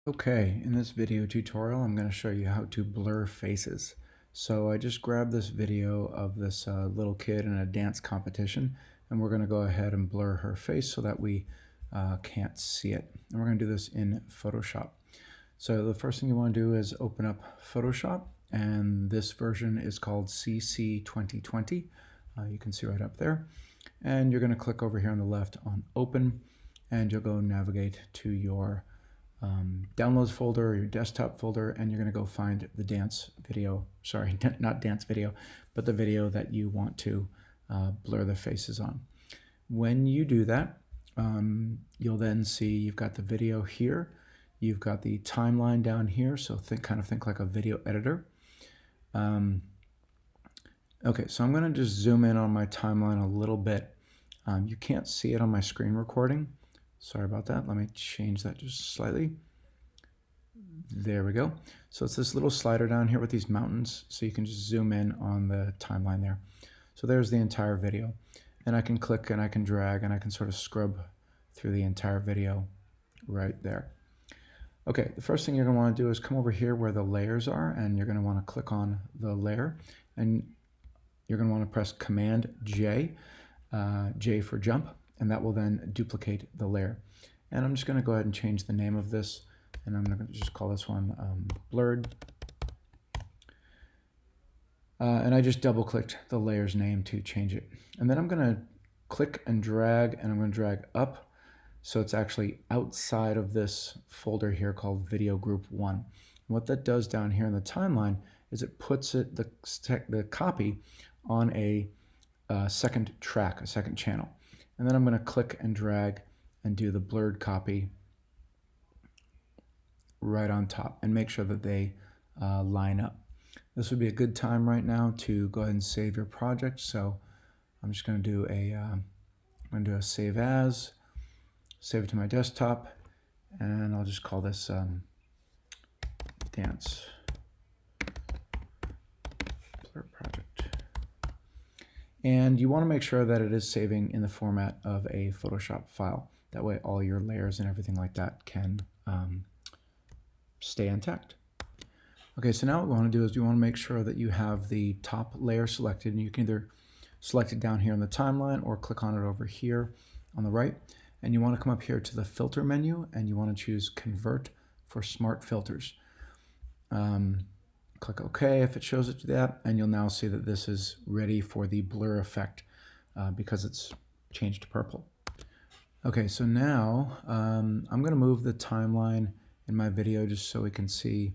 Okay, in this video tutorial, I'm going to show you how to blur faces. So I just grabbed this video of this little kid in a dance competition, and we're going to go ahead and blur her face so that we can't see it. And we're going to do this in Photoshop. So the first thing you want to do is open up Photoshop, and this version is called CC 2020. You can see right up there. And you're going to click over here on the left on Open, and you'll go navigate to your Downloads folder or your desktop folder, and you're going to go find the dance video, sorry, not dance video, but the video that you want to blur the faces on. When you do that, you'll then see you've got the video here, you've got the timeline down here, so kind of think like a video editor. Okay, so I'm going to just zoom in on my timeline a little bit. You can't see it on my screen recording. Sorry about that. Let me change that just slightly. There we go. So it's this little slider down here with these mountains, so you can just zoom in on the timeline there. So there's the entire video. And I can click and I can drag and I can sort of scrub through the entire video right there. Okay, the first thing you're going to want to do is come over here where the layers are, and you're going to want to click on the layer, and you're going to want to press Command J, J for jump, and that will then duplicate the layer. And I'm just going to go ahead and change the name of this, and I'm going to just call this one blurred. And I just double clicked the layer's name to change it. And then I'm going to click and drag, and I'm going to drag up so it's actually outside of this folder here called Video Group 1. And what that does down here in the timeline is it puts the copy on a second track, a second channel. And then I'm going to click and drag and do the blurred copy right on top and make sure that they line up. This would be a good time right now to go ahead and save your project. So I'm just going to do a save as, save it to my desktop, and I'll just call this dance blur project. And you want to make sure that it is saving in the format of a Photoshop file. That way all your layers and everything like that can stay intact. Okay, so now what we want to do is we want to make sure that you have the top layer selected, and you can either select it down here in the timeline or click on it over here on the right. And you want to come up here to the filter menu, and you want to choose Convert for Smart Filters. Click OK if it shows it to that, and you'll now see that this is ready for the blur effect because it's changed to purple. Okay, so now I'm going to move the timeline in my video just so we can see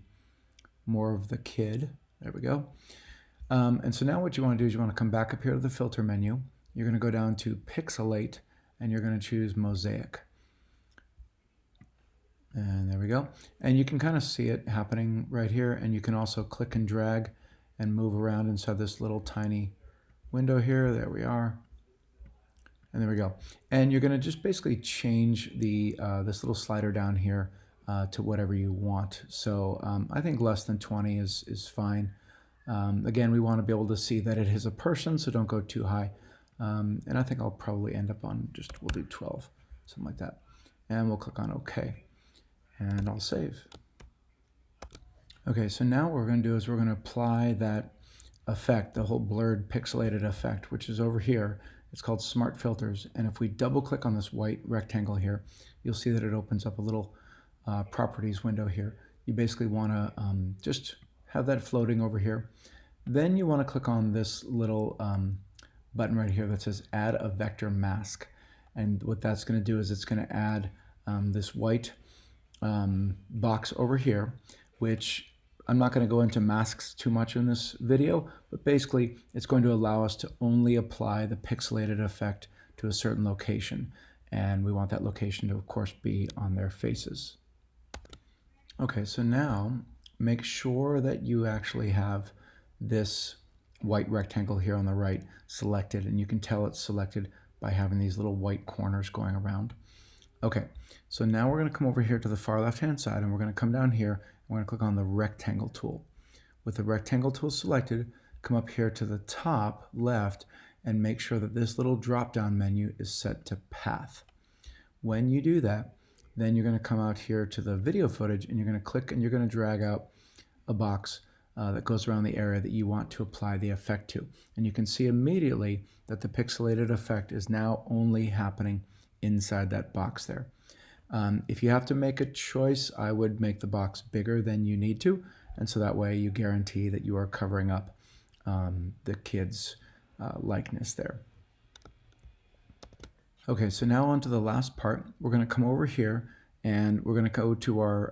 more of the kid. There we go. And so now what you want to do is you want to come back up here to the filter menu. You're going to go down to Pixelate, and you're going to choose Mosaic. And there we go. And you can kind of see it happening right here, and you can also click and drag and move around inside this little tiny window here. There we are. And there we go. And you're going to just basically change the this little slider down here to whatever you want. So I think less than 20 is fine. Again, we want to be able to see that it is a person, so don't go too high. And I think I'll probably end up on we'll do 12, something like that. And we'll click on OK. And I'll save. Okay, so now what we're going to do is we're going to apply that effect, the whole blurred pixelated effect, which is over here. It's called Smart Filters. And if we double click on this white rectangle here, you'll see that it opens up a little properties window here. You basically want to just have that floating over here. Then you want to click on this little button right here that says Add a Vector Mask. And what that's going to do is it's going to add this white box over here, which I'm not going to go into masks too much in this video, but basically it's going to allow us to only apply the pixelated effect to a certain location, and we want that location to of course be on their faces. Okay, so now make sure that you actually have this white rectangle here on the right selected, and you can tell it's selected by having these little white corners going around. Okay, so now we're going to come over here to the far left-hand side, and we're going to come down here, and we're going to click on the rectangle tool. With the rectangle tool selected, come up here to the top left and make sure that this little drop-down menu is set to path. When you do that, Then you're going to come out here to the video footage and you're going to click and you're going to drag out a box that goes around the area that you want to apply the effect to. And you can see immediately that the pixelated effect is now only happening inside that box there. If you have to make a choice, I would make the box bigger than you need to, and so that way you guarantee that you are covering up the kid's likeness there. Okay, so now on to the last part. We're going to come over here and we're going to go to our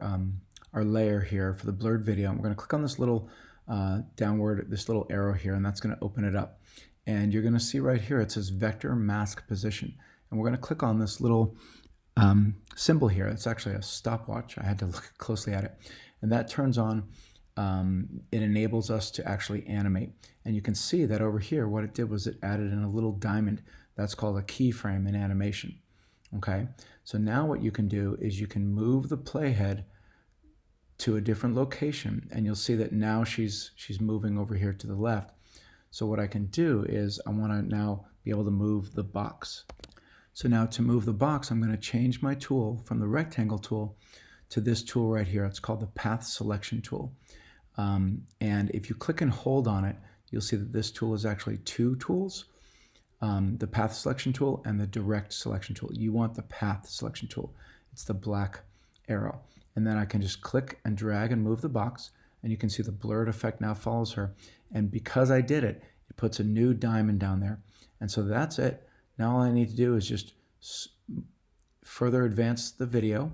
layer here for the blurred video. And we're going to click on this little downward, this little arrow here, and that's going to open it up. And you're going to see right here it says vector mask position. And we're going to click on this little symbol here. It's actually a stopwatch. I had to look closely at it. And that turns on, it enables us to actually animate. And you can see that over here, what it did was it added in a little diamond. That's called a keyframe in animation. Okay, so now what you can do is you can move the playhead to a different location, and you'll see that now she's moving over here to the left. So what I can do is I want to now be able to move the box. So now to move the box, I'm going to change my tool from the rectangle tool to this tool right here. It's called the path selection tool. And if you click and hold on it, you'll see that this tool is actually two tools. The path selection tool and the direct selection tool. You want the path selection tool. It's the black arrow. And then I can just click and drag and move the box, and you can see the blurred effect now follows her. And because I did it, it puts a new diamond down there. And so that's it. Now all I need to do is just further advance the video.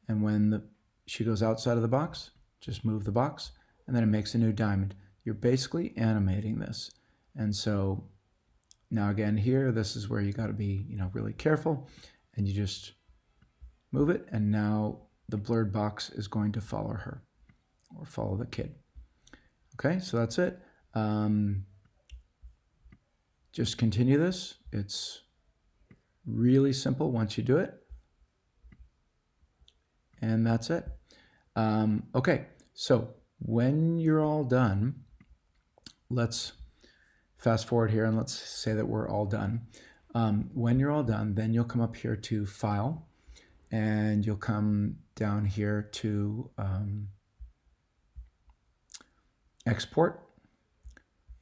And when she goes outside of the box, just move the box, and then it makes a new diamond. You're basically animating this. And so now again here, this is where you got to be, really careful, and you just move it, and now the blurred box is going to follow her or follow the kid. Okay, so that's it. Just continue this. It's really simple once you do it, and that's it. Okay, so when you're all done, let's fast forward here and let's say that we're all done. When you're all done, then you'll come up here to File, and you'll come down here to Export,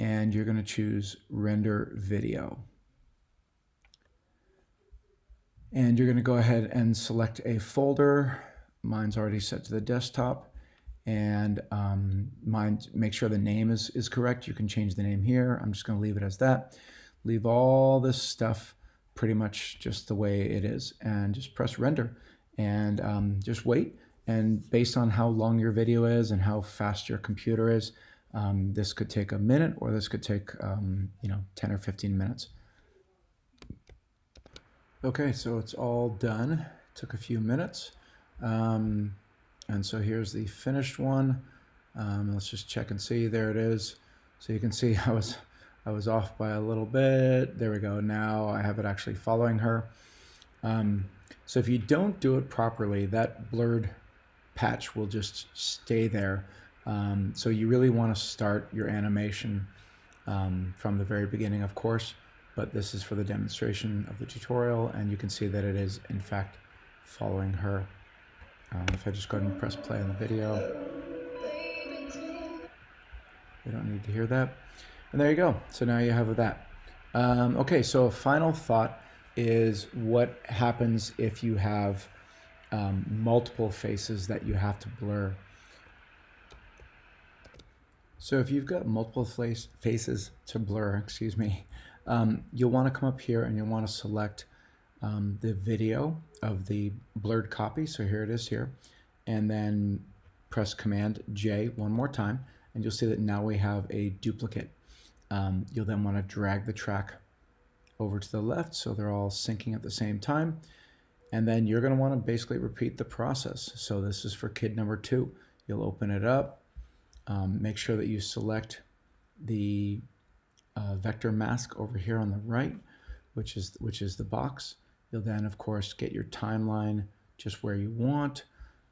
and you're going to choose Render Video. And you're going to go ahead and select a folder. Mine's already set to the desktop. And make sure the name is correct. You can change the name here. I'm just going to leave it as that. Leave all this stuff pretty much just the way it is, and just press render, and just wait. And based on how long your video is and how fast your computer is, this could take a minute, or this could take 10 or 15 minutes. Okay, so it's all done. It took a few minutes. And so here's the finished one. Let's just check and see. There it is. So you can see I was off by a little bit. There we go. Now I have it actually following her. So if you don't do it properly, that blurred patch will just stay there. So you really want to start your animation from the very beginning, of course, but this is for the demonstration of the tutorial, and you can see that it is in fact following her. If I just go ahead and press play on the video, we don't need to hear that. And there you go. So now you have that. Okay, so a final thought is what happens if you have multiple faces that you have to blur. So if you've got multiple faces to blur, excuse me, you'll want to come up here and you'll want to select the video of the blurred copy. So here it is here, and then press Command J one more time, and you'll see that now we have a duplicate. You'll then want to drag the track over to the left so they're all syncing at the same time, and then you're going to want to basically repeat the process. So this is for kid number 2. You'll open it up, make sure that you select the vector mask over here on the right, which is the box. You'll then, of course, get your timeline just where you want,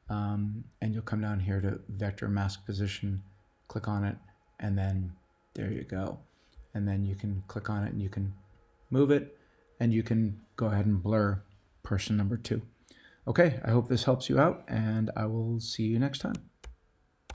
and you'll come down here to vector mask position, click on it, and then there you go. And then you can click on it and you can move it, and you can go ahead and blur person number 2. Okay, I hope this helps you out, and I will see you next time.